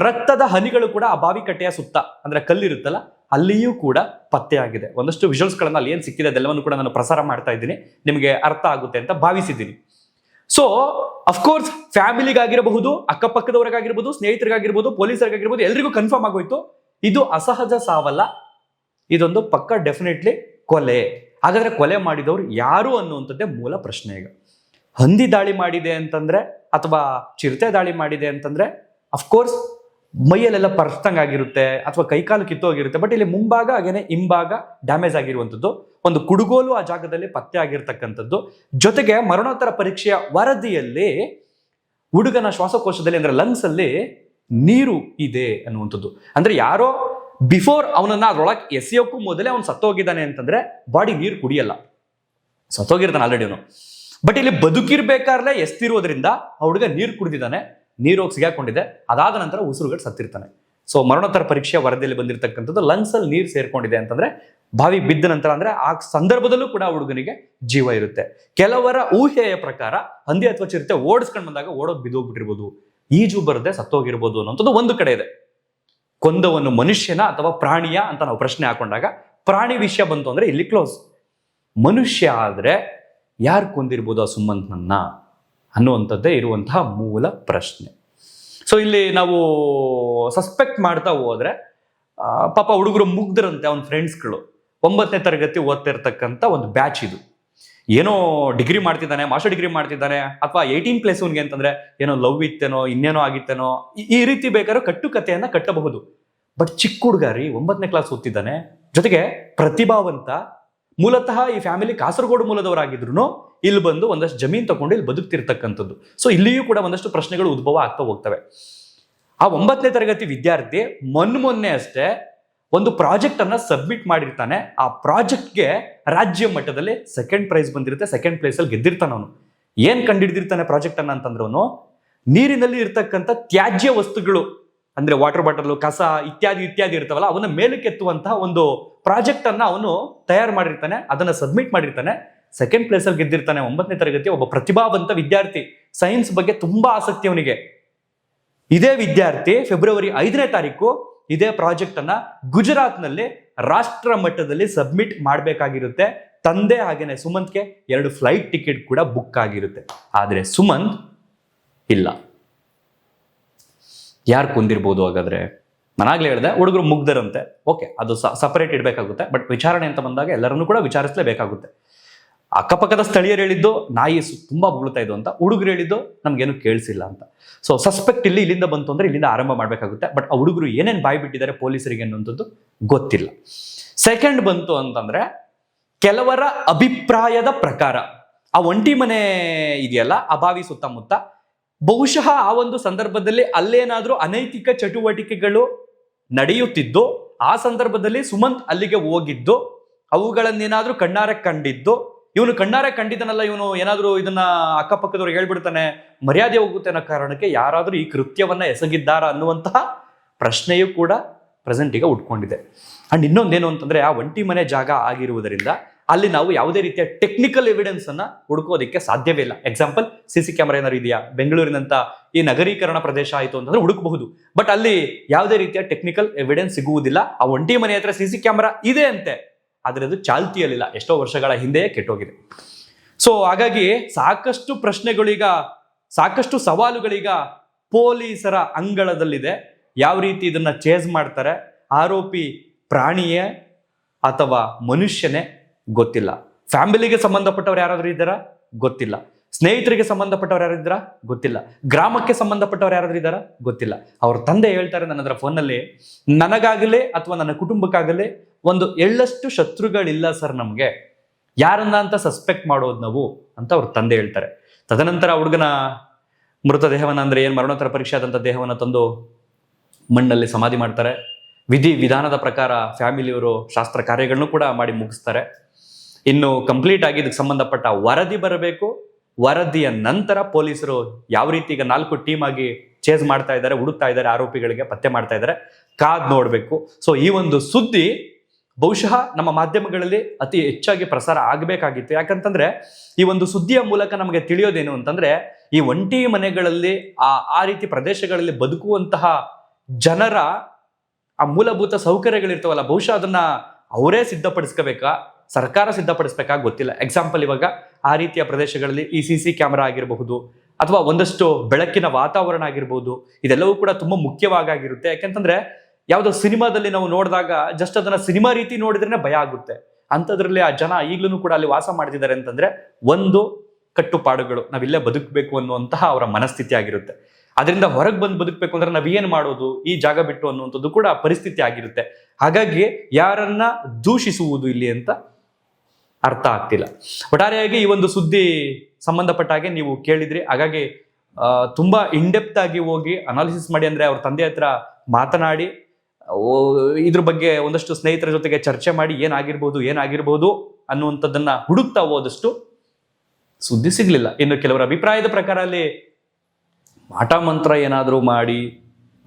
ರಕ್ತದ ಹನಿಗಳು ಕೂಡ ಆ ಬಾವಿಕಟ್ಟೆಯ ಸುತ್ತ ಅಂದ್ರೆ ಕಲ್ಲಿರುತ್ತಲ್ಲ ಅಲ್ಲಿಯೂ ಕೂಡ ಪತ್ತೆಯಾಗಿದೆ. ಒಂದಷ್ಟು ವಿಜುವಲ್ಸ್ ಗಳನ್ನ ಅಲ್ಲಿ ಏನ್ ಸಿಕ್ಕಿದೆ ಅದೆಲ್ಲವನ್ನು ಕೂಡ ನಾನು ಪ್ರಸಾರ ಮಾಡ್ತಾ ಇದ್ದೀನಿ, ನಿಮಗೆ ಅರ್ಥ ಆಗುತ್ತೆ ಅಂತ ಭಾವಿಸಿದ್ದೀನಿ. ಸೊ ಅಫ್ಕೋರ್ಸ್ ಫ್ಯಾಮಿಲಿಗಾಗಿರಬಹುದು, ಅಕ್ಕಪಕ್ಕದವರಿಗಾಗಿರ್ಬೋದು, ಸ್ನೇಹಿತರಿಗಾಗಿರ್ಬೋದು, ಪೊಲೀಸರಿಗಾಗಿರ್ಬೋದು, ಎಲ್ರಿಗೂ ಕನ್ಫರ್ಮ್ ಆಗೋಯ್ತು ಇದು ಅಸಹಜ ಸಾವಲ್ಲ, ಇದೊಂದು ಪಕ್ಕ ಡೆಫಿನೆಟ್ಲಿ ಕೊಲೆ. ಹಾಗಾದ್ರೆ ಕೊಲೆ ಮಾಡಿದವರು ಯಾರು ಅನ್ನುವಂಥದ್ದೇ ಮೂಲ ಪ್ರಶ್ನೆ. ಈಗ ಹಂದಿ ದಾಳಿ ಮಾಡಿದೆ ಅಂತಂದ್ರೆ ಅಥವಾ ಚಿರತೆ ದಾಳಿ ಮಾಡಿದೆ ಅಂತಂದ್ರೆ ಅಫ್ಕೋರ್ಸ್ ಮೈಯಲ್ಲೆಲ್ಲ ಪರ್ಸ್ತಂಗಾಗಿರುತ್ತೆ ಅಥವಾ ಕೈಕಾಲು ಕಿತ್ತೋಗಿರುತ್ತೆ. ಬಟ್ ಇಲ್ಲಿ ಮುಂಭಾಗ ಹಾಗೇನೆ ಹಿಂಭಾಗ ಡ್ಯಾಮೇಜ್ ಆಗಿರುವಂಥದ್ದು, ಒಂದು ಕುಡುಗೋಲು ಆ ಜಾಗದಲ್ಲಿ ಪತ್ತೆ ಆಗಿರ್ತಕ್ಕಂಥದ್ದು. ಜೊತೆಗೆ ಮರಣೋತ್ತರ ಪರೀಕ್ಷೆಯ ವರದಿಯಲ್ಲಿ ಹುಡುಗನ ಶ್ವಾಸಕೋಶದಲ್ಲಿ ಅಂದ್ರೆ ಲಂಗ್ಸ್ ಅಲ್ಲಿ ನೀರು ಇದೆ ಅನ್ನುವಂಥದ್ದು. ಅಂದ್ರೆ ಯಾರೋ ಬಿಫೋರ್ ಅವನನ್ನ ಅದ್ರೊಳಗೆ ಎಸೆಯೋಕ್ಕೂ ಮೊದಲೇ ಅವ್ನು ಸತ್ತೋಗಿದ್ದಾನೆ ಅಂತಂದ್ರೆ ಬಾಡಿ ನೀರು ಕುಡಿಯಲ್ಲ, ಸತ್ತೋಗಿರ್ತಾನೆ ಆಲ್ರೆಡಿ ಅವನು. ಬಟ್ ಇಲ್ಲಿ ಬದುಕಿರ್ಬೇಕಾದ್ರೆ ಎಸ್ತಿರೋದ್ರಿಂದ ಆ ಹುಡುಗ ನೀರು ಕುಡಿದಿದ್ದಾನೆ, ನೀರು ಹೋಗಿ ಸಿಗಾಕೊಂಡಿದೆ, ಅದಾದ ನಂತರ ಉಸಿರುಗಟ್ಟು ಸತ್ತಿರ್ತಾನೆ. ಸೊ ಮರಣೋತ್ತರ ಪರೀಕ್ಷೆಯ ವರದಿಯಲ್ಲಿ ಬಂದಿರತಕ್ಕಂಥದ್ದು ಲಂಗ್ಸ್ ಅಲ್ಲಿ ನೀರು ಸೇರ್ಕೊಂಡಿದೆ ಅಂತಂದ್ರೆ ಬಾವಿ ಬಿದ್ದ ನಂತರ ಅಂದ್ರೆ ಆ ಸಂದರ್ಭದಲ್ಲೂ ಕೂಡ ಹುಡುಗನಿಗೆ ಜೀವ ಇರುತ್ತೆ. ಕೆಲವರ ಊಹೆಯ ಪ್ರಕಾರ ಹಂದಿ ಅಥವಾ ಚಿರತೆ ಓಡಿಸ್ಕೊಂಡು ಬಂದಾಗ ಓಡೋದು ಬಿದ್ದೋಗ್ಬಿಟ್ಟಿರ್ಬೋದು, ಈಜು ಬರದೆ ಸತ್ತೋಗಿರ್ಬೋದು ಅನ್ನೋಂಥದ್ದು ಒಂದು ಕಡೆ ಇದೆ. ಕೊಂದವನು ಮನುಷ್ಯನ ಅಥವಾ ಪ್ರಾಣಿಯ ಅಂತ ನಾವು ಪ್ರಶ್ನೆ ಹಾಕೊಂಡಾಗ ಪ್ರಾಣಿ ವಿಷಯ ಬಂತು ಅಂದ್ರೆ ಇಲ್ಲಿ ಕ್ಲೋಸ್. ಮನುಷ್ಯ ಆದ್ರೆ ಯಾರು ಕೊಂದಿರ್ಬೋದು ಆ ಸುಮಂತ್ನನ್ನ ಅನ್ನುವಂಥದ್ದೇ ಇರುವಂತಹ ಮೂಲ ಪ್ರಶ್ನೆ. ಸೊ ಇಲ್ಲಿ ನಾವು ಸಸ್ಪೆಕ್ಟ್ ಮಾಡ್ತಾ ಹೋದ್ರೆ ಪಾಪ ಹುಡುಗರು ಮುಗ್ದರಂತೆ ಅವನ ಫ್ರೆಂಡ್ಸ್ಗಳು 9ನೇ ತರಗತಿ ಓದ್ತಾ ಇರ್ತಕ್ಕಂಥ ಒಂದು ಬ್ಯಾಚ್ ಇದು. ಏನೋ ಡಿಗ್ರಿ ಮಾಡ್ತಿದ್ದಾನೆ, ಮಾಸ್ಟರ್ ಡಿಗ್ರಿ ಮಾಡ್ತಿದ್ದಾನೆ, ಅಥವಾ 18+ ಅವನ್ಗೆ ಅಂತಂದ್ರೆ ಏನೋ ಲವ್ ಇತ್ತೇನೋ ಇನ್ನೇನೋ ಆಗಿತ್ತೇನೋ ಈ ರೀತಿ ಬೇಕಾದ್ರೂ ಕಟ್ಟುಕತೆಯನ್ನ ಕಟ್ಟಬಹುದು. ಬಟ್ ಚಿಕ್ಕ ಹುಡುಗ ರೀ, 9ನೇ ಕ್ಲಾಸ್ ಓದ್ತಿದ್ದಾನೆ, ಜೊತೆಗೆ ಪ್ರತಿಭಾವಂತ, ಮೂಲತಃ ಈ ಫ್ಯಾಮಿಲಿ ಕಾಸರಗೋಡು ಮೂಲದವರಾಗಿದ್ರು ಇಲ್ಲಿ ಬಂದು ಒಂದಷ್ಟು ಜಮೀನ್ ತಗೊಂಡು ಇಲ್ಲಿ ಬದುಕ್ತಿರ್ತಕ್ಕಂಥದ್ದು. ಸೊ ಇಲ್ಲಿಯೂ ಕೂಡ ಒಂದಷ್ಟು ಪ್ರಶ್ನೆಗಳು ಉದ್ಭವ ಆಗ್ತಾ ಹೋಗ್ತವೆ. ಆ 9ನೇ ತರಗತಿ ವಿದ್ಯಾರ್ಥಿ ಮೊನ್ನೆ ಅಷ್ಟೇ ಒಂದು ಪ್ರಾಜೆಕ್ಟ್ ಅನ್ನ ಸಬ್ಮಿಟ್ ಮಾಡಿರ್ತಾನೆ. ಆ ಪ್ರಾಜೆಕ್ಟ್ಗೆ ರಾಜ್ಯ ಮಟ್ಟದಲ್ಲಿ 2nd ಪ್ರೈಸ್ ಬಂದಿರುತ್ತೆ, 2nd ಪ್ಲೇಸ್ ಅಲ್ಲಿ ಗೆದ್ದಿರ್ತಾನೆ ಅವನು. ಏನ್ ಕಂಡಿಡ್ದಿರ್ತಾನೆ ಪ್ರಾಜೆಕ್ಟ್ ಅನ್ನ ಅಂತಂದ್ರೆ, ಅವನು ನೀರಿನಲ್ಲಿ ಇರ್ತಕ್ಕಂಥ ತ್ಯಾಜ್ಯ ವಸ್ತುಗಳು ಅಂದ್ರೆ ವಾಟರ್ ಬಾಟಲ್, ಕಸ ಇತ್ಯಾದಿ ಇತ್ಯಾದಿ ಇರ್ತಾವಲ್ಲ, ಅವನ್ನ ಮೇಲಕ್ಕೆತ್ತುವಂತಹ ಒಂದು ಪ್ರಾಜೆಕ್ಟ್ ಅನ್ನ ಅವನು ತಯಾರು ಮಾಡಿರ್ತಾನೆ, ಅದನ್ನ ಸಬ್ಮಿಟ್ ಮಾಡಿರ್ತಾನೆ. ಸೆಕೆಂಡ್ ಪ್ಲೇಸ್ ಅಲ್ಲಿ ಗೆದ್ದಿರ್ತಾನೆ. 9ನೇ ತರಗತಿ ಒಬ್ಬ ಪ್ರತಿಭಾವಂತ ವಿದ್ಯಾರ್ಥಿ, ಸೈನ್ಸ್ ಬಗ್ಗೆ ತುಂಬಾ ಆಸಕ್ತಿ ಅವನಿಗೆ. ಇದೇ ವಿದ್ಯಾರ್ಥಿ ಫೆಬ್ರವರಿ 5ನೇ ತಾರೀಕು ಇದೇ ಪ್ರಾಜೆಕ್ಟ್ ಅನ್ನ ಗುಜರಾತ್ ನಲ್ಲಿ ರಾಷ್ಟ್ರ ಮಟ್ಟದಲ್ಲಿ ಸಬ್ಮಿಟ್ ಮಾಡಬೇಕಾಗಿರುತ್ತೆ. ತಂದೆ ಹಾಗೇನೆ ಸುಮಂತ್ಗೆ 2 ಫ್ಲೈಟ್ ಟಿಕೆಟ್ ಕೂಡ ಬುಕ್ ಆಗಿರುತ್ತೆ. ಆದ್ರೆ ಸುಮಂತ್ ಇಲ್ಲ. ಯಾರು ಕೊಂದಿರ್ಬೋದು ಹಾಗಾದ್ರೆ? ನಾನಾಗ್ಲೇ ಹೇಳಿದೆ, ಹುಡುಗರು ಮುಗ್ದರಂತೆ. ಓಕೆ, ಅದು ಸಪರೇಟ್ ಇಡಬೇಕಾಗುತ್ತೆ. ಬಟ್ ವಿಚಾರಣೆ ಅಂತ ಬಂದಾಗ ಎಲ್ಲರನ್ನೂ ಕೂಡ ವಿಚಾರಿಸಲೇಬೇಕಾಗುತ್ತೆ. ಅಕ್ಕಪಕ್ಕದ ಸ್ಥಳೀಯರು ಹೇಳಿದ್ದು ನಾಯಿ ತುಂಬಾ ಬೀಳ್ತಾ ಇದ್ದು ಅಂತ, ಹುಡುಗರು ಹೇಳಿದ್ದು ನಮ್ಗೇನು ಕೇಳಿಸಿಲ್ಲ ಅಂತ. ಸೊ ಸಸ್ಪೆಕ್ಟ್ ಇಲ್ಲಿಂದ ಬಂತು ಅಂದ್ರೆ ಇಲ್ಲಿಂದ ಆರಂಭ ಮಾಡಬೇಕಾಗುತ್ತೆ. ಬಟ್ ಆ ಹುಡುಗರು ಏನೇನು ಬಾಯಿ ಬಿಟ್ಟಿದ್ದಾರೆ ಪೊಲೀಸರಿಗೆ ಅನ್ನುವಂಥದ್ದು ಗೊತ್ತಿಲ್ಲ. ಸೆಕೆಂಡ್ ಬಂತು ಅಂತಂದ್ರೆ, ಕೆಲವರ ಅಭಿಪ್ರಾಯದ ಪ್ರಕಾರ ಆ ಒಂಟಿ ಮನೆ ಇದೆಯಲ್ಲ, ಆ ಬಾವಿ ಸುತ್ತಮುತ್ತ ಬಹುಶಃ ಆ ಒಂದು ಸಂದರ್ಭದಲ್ಲಿ ಅಲ್ಲೇನಾದ್ರೂ ಅನೈತಿಕ ಚಟುವಟಿಕೆಗಳು ನಡೆಯುತ್ತಿದ್ದು, ಆ ಸಂದರ್ಭದಲ್ಲಿ ಸುಮಂತ್ ಅಲ್ಲಿಗೆ ಹೋಗಿದ್ದು, ಅವುಗಳನ್ನೇನಾದ್ರೂ ಕಣ್ಣಾರೆ ಕಂಡಿದ್ದು, ಇವನು ಕಣ್ಣಾರೆ ಕಂಡಿದ್ದನಲ್ಲ, ಇವನು ಏನಾದ್ರೂ ಇದನ್ನ ಅಕ್ಕಪಕ್ಕದವ್ರು ಹೇಳ್ಬಿಡ್ತಾನೆ, ಮರ್ಯಾದೆ ಹೋಗುತ್ತೆ ಅನ್ನೋ ಕಾರಣಕ್ಕೆ ಯಾರಾದ್ರೂ ಈ ಕೃತ್ಯವನ್ನ ಎಸಗಿದ್ದಾರ ಅನ್ನುವಂತಹ ಪ್ರಶ್ನೆಯೂ ಕೂಡ ಪ್ರೆಸೆಂಟ್ ಈಗ ಉಟ್ಕೊಂಡಿದೆ. ಅಂಡ್ ಇನ್ನೊಂದೇನು ಅಂತಂದ್ರೆ, ಆ ಒಂಟಿ ಮನೆ ಜಾಗ ಆಗಿರುವುದರಿಂದ ಅಲ್ಲಿ ನಾವು ಯಾವುದೇ ರೀತಿಯ ಟೆಕ್ನಿಕಲ್ ಎವಿಡೆನ್ಸ್ ಅನ್ನ ಹುಡುಕೋದಕ್ಕೆ ಸಾಧ್ಯವೇ ಇಲ್ಲ. ಎಕ್ಸಾಂಪಲ್, CC ಕ್ಯಾಮೆರಾ ಏನಾದ್ರು ಇದೆಯಾ? ಬೆಂಗಳೂರಿನಂತ ಈ ನಗರೀಕರಣ ಪ್ರದೇಶ ಆಯಿತು ಅಂತಂದ್ರೆ ಹುಡುಕಬಹುದು. ಬಟ್ ಅಲ್ಲಿ ಯಾವುದೇ ರೀತಿಯ ಟೆಕ್ನಿಕಲ್ ಎವಿಡೆನ್ಸ್ ಸಿಗುವುದಿಲ್ಲ. ಆ ಒಂಟಿ ಮನೆ ಹತ್ರ CC ಕ್ಯಾಮೆರಾ ಇದೆ ಅಂತೆ, ಆದ್ರೆ ಅದು ಚಾಲ್ತಿಯಲ್ಲಿಲ್ಲ, ಎಷ್ಟೋ ವರ್ಷಗಳ ಹಿಂದೆಯೇ ಕೆಟ್ಟೋಗಿದೆ. ಸೊ ಹಾಗಾಗಿ ಸಾಕಷ್ಟು ಪ್ರಶ್ನೆಗಳೀಗ, ಸಾಕಷ್ಟು ಸವಾಲುಗಳೀಗ ಪೊಲೀಸರ ಅಂಗಳದಲ್ಲಿದೆ. ಯಾವ ರೀತಿ ಇದನ್ನ ಚೇಸ್ ಮಾಡ್ತಾರೆ? ಆರೋಪಿ ಪ್ರಾಣಿಯೇ ಅಥವಾ ಮನುಷ್ಯನೇ ಗೊತ್ತಿಲ್ಲ. ಫ್ಯಾಮಿಲಿಗೆ ಸಂಬಂಧಪಟ್ಟವ್ರು ಯಾರಾದ್ರೂ ಇದ್ದಾರಾ? ಗೊತ್ತಿಲ್ಲ. ಸ್ನೇಹಿತರಿಗೆ ಸಂಬಂಧಪಟ್ಟವ್ರು ಯಾರು ಇದ್ದಾರಾ? ಗೊತ್ತಿಲ್ಲ. ಗ್ರಾಮಕ್ಕೆ ಸಂಬಂಧಪಟ್ಟವ್ರು ಯಾರಾದ್ರೂ ಇದ್ದಾರಾ? ಗೊತ್ತಿಲ್ಲ. ಅವ್ರ ತಂದೆ ಹೇಳ್ತಾರೆ ನನ್ನ ಹತ್ರ ಫೋನಲ್ಲಿ, ನನಗಾಗಲೇ ಅಥವಾ ನನ್ನ ಕುಟುಂಬಕ್ಕಾಗಲೇ ಒಂದು ಎಳ್ಳಷ್ಟು ಶತ್ರುಗಳಿಲ್ಲ ಸರ್ ನಮ್ಗೆ, ಯಾರನ್ನ ಅಂತ ಸಸ್ಪೆಕ್ಟ್ ಮಾಡೋದು ನಾವು ಅಂತ ಅವ್ರ ತಂದೆ ಹೇಳ್ತಾರೆ. ತದನಂತರ ಹುಡುಗನ ಮೃತದೇಹವನ್ನ, ಅಂದ್ರೆ ಏನ್ ಮರಣೋತ್ತರ ಪರೀಕ್ಷೆ ಆದಂತ ದೇಹವನ್ನ ತಂದು ಮಣ್ಣಲ್ಲಿ ಸಮಾಧಿ ಮಾಡ್ತಾರೆ. ವಿಧಿ ವಿಧಾನದ ಪ್ರಕಾರ ಫ್ಯಾಮಿಲಿಯವರು ಶಾಸ್ತ್ರ ಕಾರ್ಯಗಳನ್ನು ಕೂಡ ಮಾಡಿ ಮುಗಿಸ್ತಾರೆ. ಇನ್ನು ಕಂಪ್ಲೀಟ್ ಆಗಿ ಇದಕ್ಕೆ ಸಂಬಂಧಪಟ್ಟ ವರದಿ ಬರಬೇಕು. ವರದಿಯ ನಂತರ ಪೊಲೀಸರು ಯಾವ ರೀತಿ ಈಗ 4 ಟೀಮ್ ಆಗಿ ಚೇಸ್ ಮಾಡ್ತಾ ಇದ್ದಾರೆ, ಹುಡುಕ್ತಾ ಇದ್ದಾರೆ, ಆರೋಪಿಗಳಿಗೆ ಪತ್ತೆ ಮಾಡ್ತಾ ಇದ್ದಾರೆ, ಕಾದ್ ನೋಡ್ಬೇಕು. ಸೊ ಈ ಒಂದು ಸುದ್ದಿ ಬಹುಶಃ ನಮ್ಮ ಮಾಧ್ಯಮಗಳಲ್ಲಿ ಅತಿ ಹೆಚ್ಚಾಗಿ ಪ್ರಸಾರ ಆಗಬೇಕಾಗಿತ್ತು. ಯಾಕಂತಂದ್ರೆ ಈ ಒಂದು ಸುದ್ದಿಯ ಮೂಲಕ ನಮಗೆ ತಿಳಿಯೋದೇನು ಅಂತಂದ್ರೆ, ಈ ಒಂಟಿ ಮನೆಗಳಲ್ಲಿ ಆ ರೀತಿ ಪ್ರದೇಶಗಳಲ್ಲಿ ಬದುಕುವಂತಹ ಜನರ ಆ ಮೂಲಭೂತ ಸೌಕರ್ಯಗಳಿರ್ತಾವಲ್ಲ, ಬಹುಶಃ ಅದನ್ನ ಅವರೇ ಸಿದ್ಧಪಡಿಸ್ಕೋಬೇಕಾ, ಸರ್ಕಾರ ಸಿದ್ಧಪಡಿಸ್ಬೇಕಾ ಗೊತ್ತಿಲ್ಲ. ಎಕ್ಸಾಂಪಲ್, ಇವಾಗ ಆ ರೀತಿಯ ಪ್ರದೇಶಗಳಲ್ಲಿ ಈ CC ಕ್ಯಾಮೆರಾ ಆಗಿರಬಹುದು, ಅಥವಾ ಒಂದಷ್ಟು ಬೆಳಕಿನ ವಾತಾವರಣ ಆಗಿರ್ಬೋದು, ಇದೆಲ್ಲವೂ ಕೂಡ ತುಂಬಾ ಮುಖ್ಯವಾಗಿರುತ್ತೆ. ಯಾಕೆಂತಂದ್ರೆ ಯಾವುದೋ ಸಿನಿಮಾದಲ್ಲಿ ನಾವು ನೋಡಿದಾಗ ಜಸ್ಟ್ ಅದನ್ನ ಸಿನಿಮಾ ರೀತಿ ನೋಡಿದ್ರೆ ಭಯ ಆಗುತ್ತೆ. ಅಂಥದ್ರಲ್ಲಿ ಆ ಜನ ಈಗಲೂ ಕೂಡ ಅಲ್ಲಿ ವಾಸ ಮಾಡ್ತಿದ್ದಾರೆ ಅಂತಂದ್ರೆ ಒಂದು ಕಟ್ಟುಪಾಡುಗಳು, ನಾವಿಲ್ಲೇ ಬದುಕಬೇಕು ಅನ್ನುವಂತಹ ಅವರ ಮನಸ್ಥಿತಿ ಆಗಿರುತ್ತೆ. ಅದರಿಂದ ಹೊರಗೆ ಬಂದು ಬದುಕಬೇಕು ಅಂದ್ರೆ ನಾವೇನ್ ಮಾಡೋದು, ಈ ಜಾಗ ಬಿಟ್ಟು ಅನ್ನುವಂಥದ್ದು ಕೂಡ ಪರಿಸ್ಥಿತಿ ಆಗಿರುತ್ತೆ. ಹಾಗಾಗಿ ಯಾರನ್ನ ದೂಷಿಸುವುದು ಇಲ್ಲಿ ಅಂತ ಅರ್ಥ ಆಗ್ತಿಲ್ಲ. ಒಟ್ಟಾರೆಯಾಗಿ ಈ ಒಂದು ಸುದ್ದಿ ಸಂಬಂಧಪಟ್ಟ ಹಾಗೆ ನೀವು ಕೇಳಿದ್ರಿ. ಹಾಗಾಗಿ ತುಂಬಾ ಇನ್ಡೆಪ್ತ್ ಆಗಿ ಹೋಗಿ ಅನಾಲಿಸಿಸ್ ಮಾಡಿ, ಅಂದ್ರೆ ಅವ್ರ ತಂದೆ ಹತ್ರ ಮಾತನಾಡಿ ಇದ್ರ ಬಗ್ಗೆ ಒಂದಷ್ಟು ಸ್ನೇಹಿತರ ಜೊತೆಗೆ ಚರ್ಚೆ ಮಾಡಿ ಏನಾಗಿರ್ಬೋದು ಅನ್ನುವಂಥದ್ದನ್ನ ಹುಡುಕ್ತಾ ಹೋದಷ್ಟು ಸುದ್ದಿ ಸಿಗ್ಲಿಲ್ಲ. ಇನ್ನು ಕೆಲವರ ಅಭಿಪ್ರಾಯದ ಪ್ರಕಾರ ಅಲ್ಲಿ ಮಾಟ ಮಂತ್ರ ಏನಾದರೂ ಮಾಡಿ,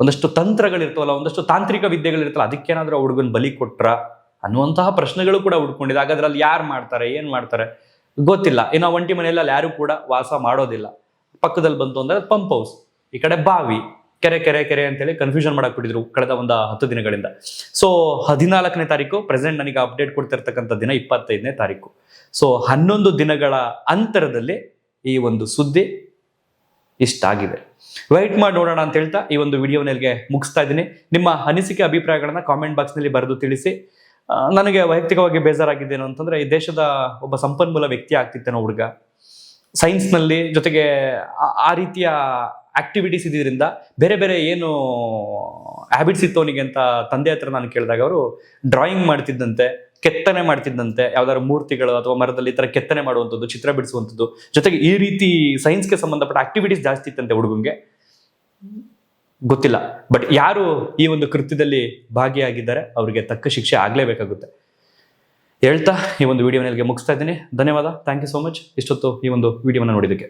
ಒಂದಷ್ಟು ತಂತ್ರಗಳಿರ್ತವಲ್ಲ, ಒಂದಷ್ಟು ತಾಂತ್ರಿಕ ವಿದ್ಯೆಗಳಿರ್ತಲ್ಲ, ಅದಕ್ಕೇನಾದ್ರೂ ಆ ಹುಡುಗನ ಬಲಿ ಕೊಟ್ರ ಅನ್ನುವಂತಹ ಪ್ರಶ್ನೆಗಳು ಕೂಡ ಹುಡ್ಕೊಂಡಿದೆ. ಹಾಗಾದ್ರೆ ಅಲ್ಲಿ ಯಾರು ಮಾಡ್ತಾರೆ, ಏನ್ ಮಾಡ್ತಾರೆ ಗೊತ್ತಿಲ್ಲ. ಇನ್ನು ಒಂಟಿ ಮನೆಯಲ್ಲಿ ಅಲ್ಲಿ ಯಾರು ಕೂಡ ವಾಸ ಮಾಡೋದಿಲ್ಲ. ಪಕ್ಕದಲ್ಲಿ ಬಂತು ಅಂದ್ರೆ ಪಂಪ್ ಹೌಸ್, ಈ ಕಡೆ ಬಾವಿ, ಕೆರೆ ಅಂತೇಳಿ ಕನ್ಫ್ಯೂಷನ್ ಮಾಡಕ್ ಬಿಟ್ಟಿದ್ರು ಕಳೆದ ಒಂದು 10 ದಿನಗಳಿಂದ. ಸೊ 14ನೇ ತಾರೀಕು ಪ್ರೆಸೆಂಟ್ ನನಗೆ ಅಪ್ಡೇಟ್ ಕೊಡ್ತಿರ್ತಕ್ಕಂಥ ದಿನ 25ನೇ ತಾರೀಕು. ಸೊ 11 ದಿನಗಳ ಅಂತರದಲ್ಲಿ ಈ ಒಂದು ಸುದ್ದಿ ಇಷ್ಟಾಗಿದೆ. ವೈಟ್ ಮಾಡಿ ನೋಡೋಣ ಅಂತ ಹೇಳ್ತಾ ಈ ಒಂದು ವಿಡಿಯೋನಿಗೆ ಮುಗಿಸ್ತಾ ಇದ್ದೀನಿ. ನಿಮ್ಮ ಅನಿಸಿಕೆ ಅಭಿಪ್ರಾಯಗಳನ್ನ ಕಾಮೆಂಟ್ ಬಾಕ್ಸ್ನಲ್ಲಿ ಬರೆದು ತಿಳಿಸಿ. ನನಗೆ ವೈಯಕ್ತಿಕವಾಗಿ ಬೇಜಾರಾಗಿದ್ದೇನು ಅಂತಂದ್ರೆ, ಈ ದೇಶದ ಒಬ್ಬ ಸಂಪನ್ಮೂಲ ವ್ಯಕ್ತಿ ಆಗ್ತಿತ್ತೇನೋ ಹುಡುಗ, ಸೈನ್ಸ್ನಲ್ಲಿ ಜೊತೆಗೆ ಆ ರೀತಿಯ ಆಕ್ಟಿವಿಟೀಸ್ ಇದರಿಂದ ಬೇರೆ ಬೇರೆ ಏನು ಹ್ಯಾಬಿಟ್ಸ್ ಇತ್ತು ಅವನಿಗೆ ಅಂತ ತಂದೆ ಹತ್ರ ನಾನು ಕೇಳಿದಾಗ ಅವರು ಡ್ರಾಯಿಂಗ್ ಮಾಡ್ತಿದ್ದಂತೆ, ಕೆತ್ತನೆ ಮಾಡ್ತಿದ್ದಂತೆ, ಯಾವ್ದಾದ್ರು ಮೂರ್ತಿಗಳು ಅಥವಾ ಮರದಲ್ಲಿ ಈ ತರ ಕೆತ್ತನೆ ಮಾಡುವಂಥದ್ದು, ಚಿತ್ರ ಬಿಡಿಸುವಂಥದ್ದು, ಜೊತೆಗೆ ಈ ರೀತಿ ಸೈನ್ಸ್ಗೆ ಸಂಬಂಧಪಟ್ಟ ಆಕ್ಟಿವಿಟೀಸ್ ಜಾಸ್ತಿ ಇತ್ತಂತೆ ಹುಡುಗಂಗೆ. ಗೊತ್ತಿಲ್ಲ, ಬಟ್ ಯಾರು ಈ ಒಂದು ಕೃತ್ಯದಲ್ಲಿ ಭಾಗಿಯಾಗಿದ್ದಾರೆ ಅವರಿಗೆ ತಕ್ಕ ಶಿಕ್ಷೆ ಆಗ್ಲೇಬೇಕಾಗುತ್ತೆ ಹೇಳ್ತಾ ಈ ಒಂದು ವಿಡಿಯೋನಿಗೆ ಮುಗಿಸ್ತಾ ಇದ್ದೀನಿ. ಧನ್ಯವಾದ, ಥ್ಯಾಂಕ್ ಯು ಸೋ ಮಚ್ ಇಷ್ಟೊತ್ತು ಈ ಒಂದು ವಿಡಿಯೋನ ನೋಡಿದ್ದಕ್ಕೆ.